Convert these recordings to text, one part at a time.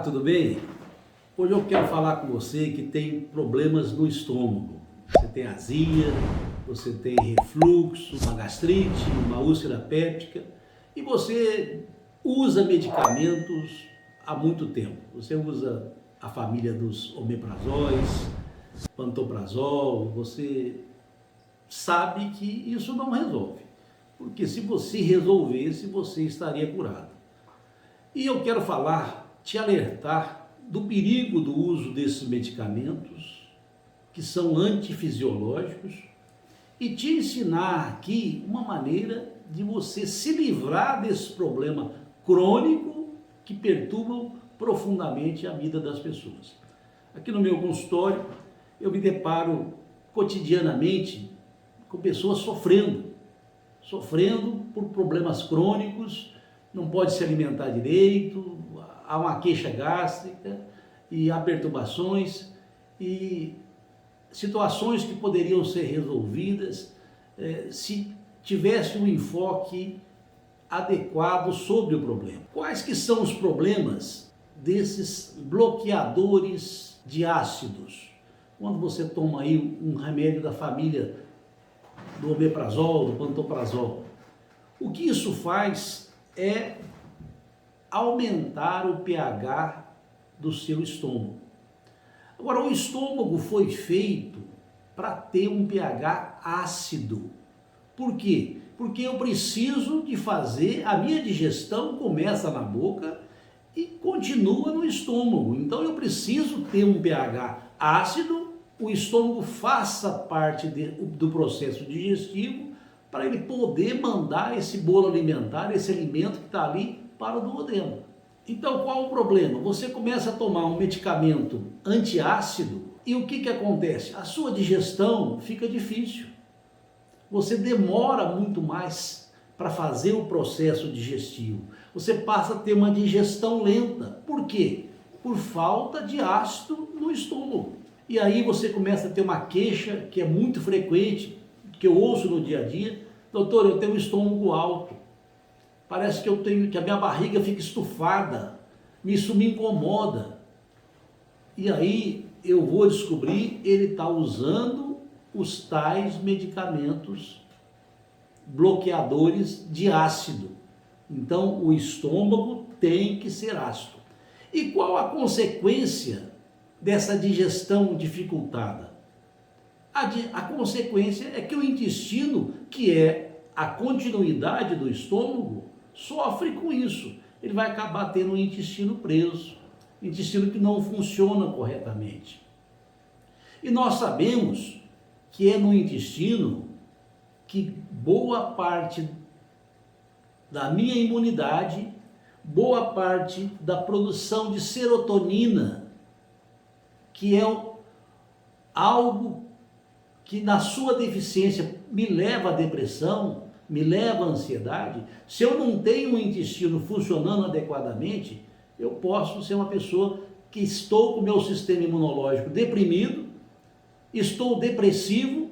Olá, tudo bem? Hoje eu quero falar com você que tem problemas no estômago. Você tem azia, você tem refluxo, uma gastrite, uma úlcera péptica e você usa medicamentos há muito tempo. Você usa a família dos omeprazóis, pantoprazol, você sabe que isso não resolve. Porque se você resolvesse, você estaria curado. E eu quero te alertar do perigo do uso desses medicamentos, que são antifisiológicos, e te ensinar aqui uma maneira de você se livrar desse problema crônico que perturbam profundamente a vida das pessoas. Aqui no meu consultório, eu me deparo cotidianamente com pessoas sofrendo por problemas crônicos, não pode se alimentar direito, há uma queixa gástrica e há perturbações e situações que poderiam ser resolvidas se tivesse um enfoque adequado sobre o problema. Quais que são os problemas desses bloqueadores de ácidos? Quando você toma aí um remédio da família do omeprazol, do pantoprazol, o que isso faz é aumentar o pH do seu estômago. Agora, o estômago foi feito para ter um pH ácido. Por quê? Porque eu preciso de fazer, a minha digestão começa na boca e continua no estômago. Então eu preciso ter um pH ácido, o estômago faça parte do processo digestivo para ele poder mandar esse bolo alimentar, esse alimento que está ali para o duodeno. Então qual o problema? Você começa a tomar um medicamento antiácido e o que acontece? A sua digestão fica difícil. Você demora muito mais para fazer o processo digestivo. Você passa a ter uma digestão lenta. Por quê? Por falta de ácido no estômago. E aí você começa a ter uma queixa que é muito frequente, que eu ouço no dia a dia: doutor, eu tenho um estômago alto, parece que a minha barriga fica estufada, isso me incomoda. E aí eu vou descobrir, ele está usando os tais medicamentos bloqueadores de ácido. Então o estômago tem que ser ácido. E qual a consequência dessa digestão dificultada? A consequência é que o intestino, que é a continuidade do estômago, sofre com isso. Ele vai acabar tendo um intestino preso, intestino que não funciona corretamente. E nós sabemos que é no intestino que boa parte da minha imunidade, boa parte da produção de serotonina, que é algo que na sua deficiência me leva à depressão, me leva à ansiedade. Se eu não tenho um intestino funcionando adequadamente, eu posso ser uma pessoa que estou com o meu sistema imunológico deprimido, estou depressivo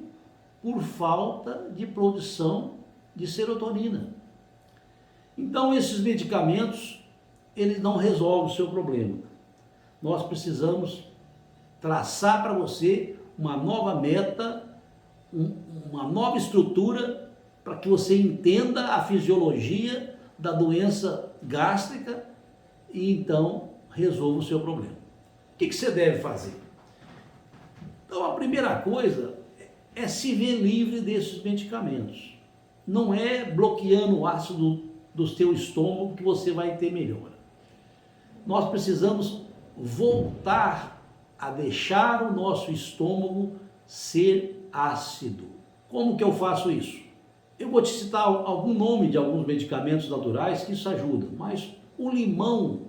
por falta de produção de serotonina. Então esses medicamentos, eles não resolvem o seu problema. Nós precisamos traçar para você uma nova meta, uma nova estrutura para que você entenda a fisiologia da doença gástrica e então resolva o seu problema. O que você deve fazer? Então a primeira coisa é se ver livre desses medicamentos. Não é bloqueando o ácido do seu estômago que você vai ter melhora. Nós precisamos voltar a deixar o nosso estômago ser ácido. Como que eu faço isso? Eu vou te citar algum nome de alguns medicamentos naturais que isso ajuda, mas o limão,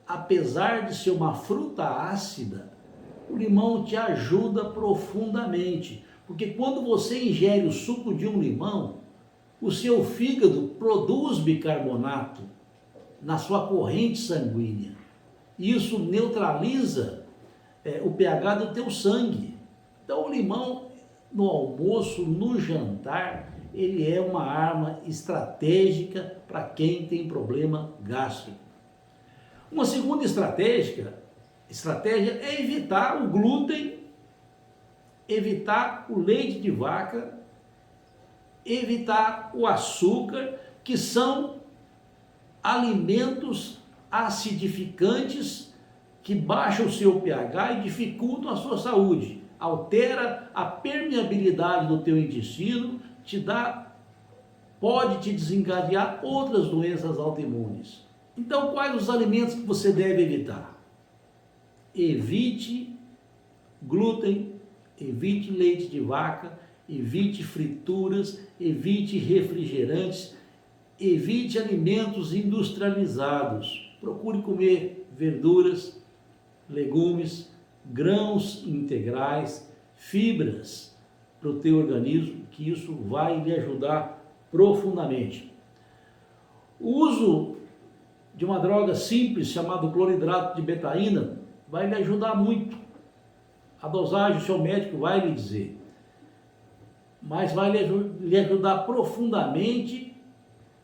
apesar de ser uma fruta ácida, o limão te ajuda profundamente, porque quando você ingere o suco de um limão, o seu fígado produz bicarbonato na sua corrente sanguínea. Isso neutraliza o pH do teu sangue. Então o limão no almoço, no jantar, ele é uma arma estratégica para quem tem problema gástrico. Uma segunda estratégia é evitar o glúten, evitar o leite de vaca, evitar o açúcar, que são alimentos acidificantes que baixam o seu pH e dificultam a sua saúde, altera a permeabilidade do teu intestino, pode te desencadear outras doenças autoimunes. Então, quais os alimentos que você deve evitar? Evite glúten, evite leite de vaca, evite frituras, evite refrigerantes, evite alimentos industrializados. Procure comer verduras, legumes, grãos integrais, fibras para o teu organismo, que isso vai lhe ajudar profundamente. O uso de uma droga simples chamada cloridrato de betaína vai lhe ajudar muito. A dosagem o seu médico vai lhe dizer, mas vai lhe ajudar profundamente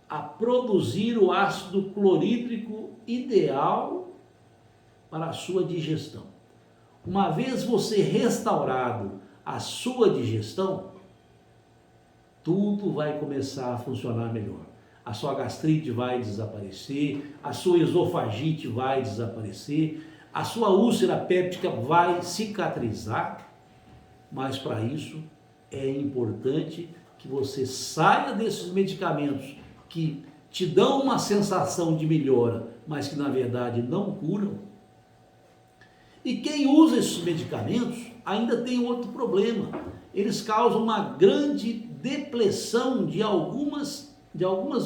a produzir o ácido clorídrico ideal para a sua digestão. Uma vez você restaurado a sua digestão, tudo vai começar a funcionar melhor. A sua gastrite vai desaparecer, a sua esofagite vai desaparecer, a sua úlcera péptica vai cicatrizar, mas para isso é importante que você saia desses medicamentos que te dão uma sensação de melhora, mas que na verdade não curam. E quem usa esses medicamentos ainda tem outro problema. Eles causam uma grande depressão de algumas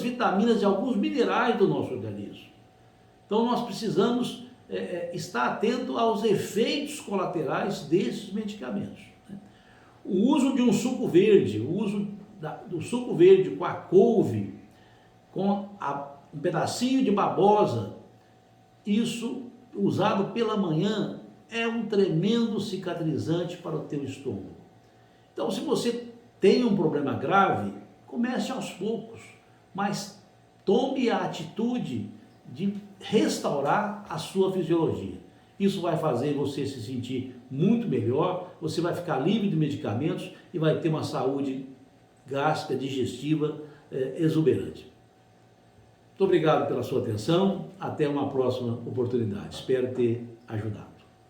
vitaminas, de alguns minerais do nosso organismo. Então nós precisamos estar atento aos efeitos colaterais desses medicamentos. O uso de um suco verde, o uso do suco verde com a couve, com um pedacinho de babosa, isso usado pela manhã é um tremendo cicatrizante para o teu estômago. Então, se você tem um problema grave, comece aos poucos, mas tome a atitude de restaurar a sua fisiologia. Isso vai fazer você se sentir muito melhor, você vai ficar livre de medicamentos e vai ter uma saúde gástrica, digestiva exuberante. Muito obrigado pela sua atenção, até uma próxima oportunidade. Espero ter ajudado.